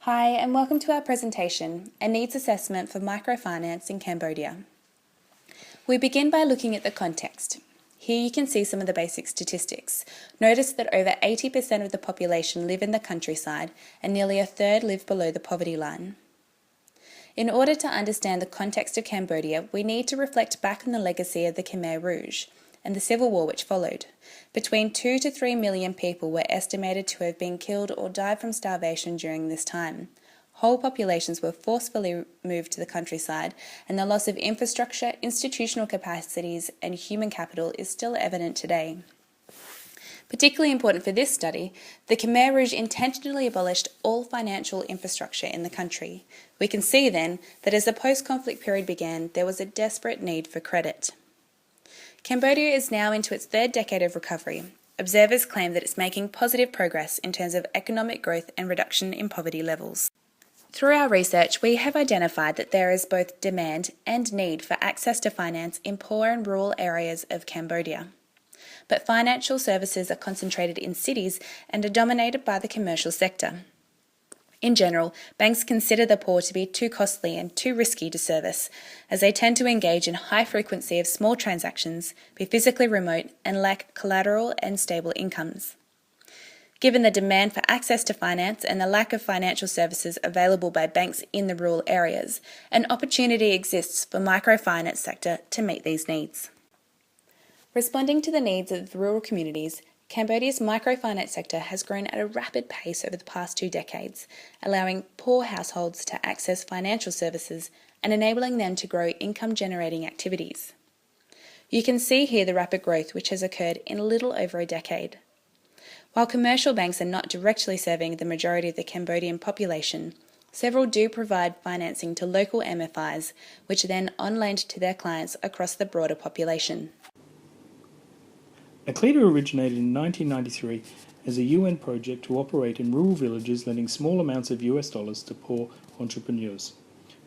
Hi, and welcome to our presentation, A Needs Assessment for Microfinance in Cambodia. We begin by looking at the context. Here you can see some of the basic statistics. Notice that over 80% of the population live in the countryside and nearly a third live below the poverty line. In order to understand the context of Cambodia, we need to reflect back on the legacy of the Khmer Rouge and the civil war which followed. Between 2 to 3 million people were estimated to have been killed or died from starvation during this time. Whole populations were forcefully moved to the countryside, and the loss of infrastructure, institutional capacities, and human capital is still evident today. Particularly important for this study, the Khmer Rouge intentionally abolished all financial infrastructure in the country. We can see then that as the post-conflict period began, there was a desperate need for credit. Cambodia is now into its third decade of recovery. Observers claim that it's making positive progress in terms of economic growth and reduction in poverty levels. Through our research, we have identified that there is both demand and need for access to finance in poor and rural areas of Cambodia. But financial services are concentrated in cities and are dominated by the commercial sector. In general, banks consider the poor to be too costly and too risky to service, as they tend to engage in high frequency of small transactions, be physically remote, and lack collateral and stable incomes. Given the demand for access to finance and the lack of financial services available by banks in the rural areas, an opportunity exists for microfinance sector to meet these needs. Responding to the needs of rural communities, Cambodia's microfinance sector has grown at a rapid pace over the past 2 decades, allowing poor households to access financial services and enabling them to grow income-generating activities. You can see here the rapid growth which has occurred in a little over a decade. While commercial banks are not directly serving the majority of the Cambodian population, several do provide financing to local MFIs, which then on-lend to their clients across the broader population. Accleda originated in 1993 as a UN project to operate in rural villages lending small amounts of US dollars to poor entrepreneurs.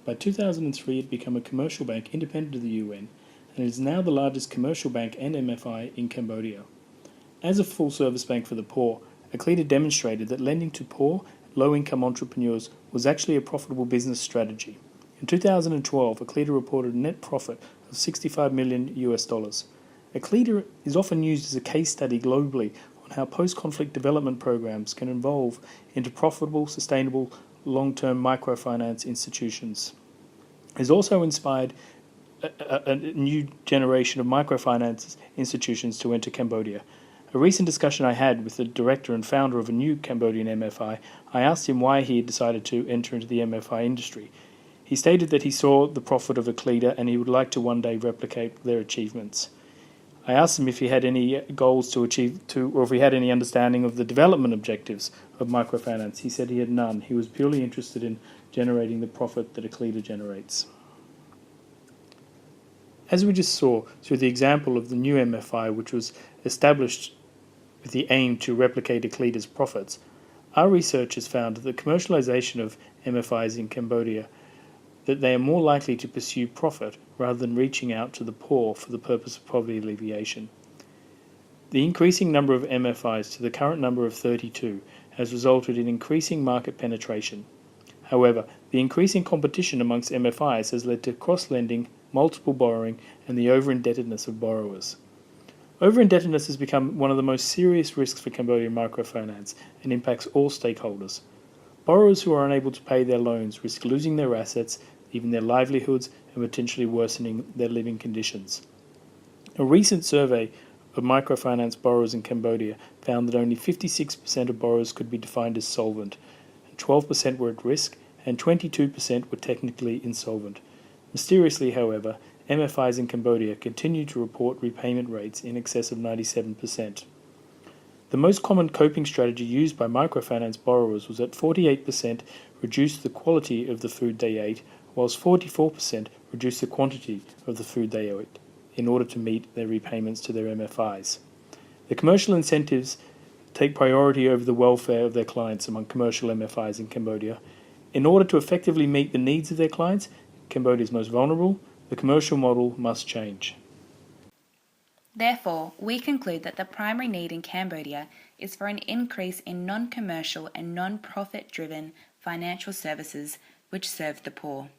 By 2003 it became a commercial bank independent of the UN and is now the largest commercial bank and MFI in Cambodia. As a full-service bank for the poor, Accleda demonstrated that lending to poor, low-income entrepreneurs was actually a profitable business strategy. In 2012, Accleda reported a net profit of $65 million US. Accleda is often used as a case study globally on how post-conflict development programs can evolve into profitable, sustainable, long-term microfinance institutions. It has also inspired a new generation of microfinance institutions to enter Cambodia. A recent discussion I had with the director and founder of a new Cambodian MFI, I asked him why he had decided to enter into the MFI industry. He stated that he saw the profit of Accleda and he would like to one day replicate their achievements. I asked him if he had any goals to achieve, or if he had any understanding of the development objectives of microfinance. He said he had none. He was purely interested in generating the profit that Accleda generates. As we just saw through the example of the new MFI, which was established with the aim to replicate Accleda's profits, our research has found that the commercialization of MFIs in Cambodia that they are more likely to pursue profit rather than reaching out to the poor for the purpose of poverty alleviation. The increasing number of MFIs to the current number of 32 has resulted in increasing market penetration. However, the increasing competition amongst MFIs has led to cross-lending, multiple borrowing, and the over-indebtedness of borrowers. Over-indebtedness has become one of the most serious risks for Cambodian microfinance and impacts all stakeholders. Borrowers who are unable to pay their loans risk losing their assets, even their livelihoods, and potentially worsening their living conditions. A recent survey of microfinance borrowers in Cambodia found that only 56% of borrowers could be defined as solvent, and 12% were at risk, and 22% were technically insolvent. Mysteriously, however, MFIs in Cambodia continue to report repayment rates in excess of 97%. The most common coping strategy used by microfinance borrowers was that 48% reduced the quality of the food they ate, whilst 44% reduced the quantity of the food they ate in order to meet their repayments to their MFIs. The commercial incentives take priority over the welfare of their clients among commercial MFIs in Cambodia. In order to effectively meet the needs of their clients, Cambodia's most vulnerable, the commercial model must change. Therefore, we conclude that the primary need in Cambodia is for an increase in non-commercial and non-profit driven financial services which serve the poor.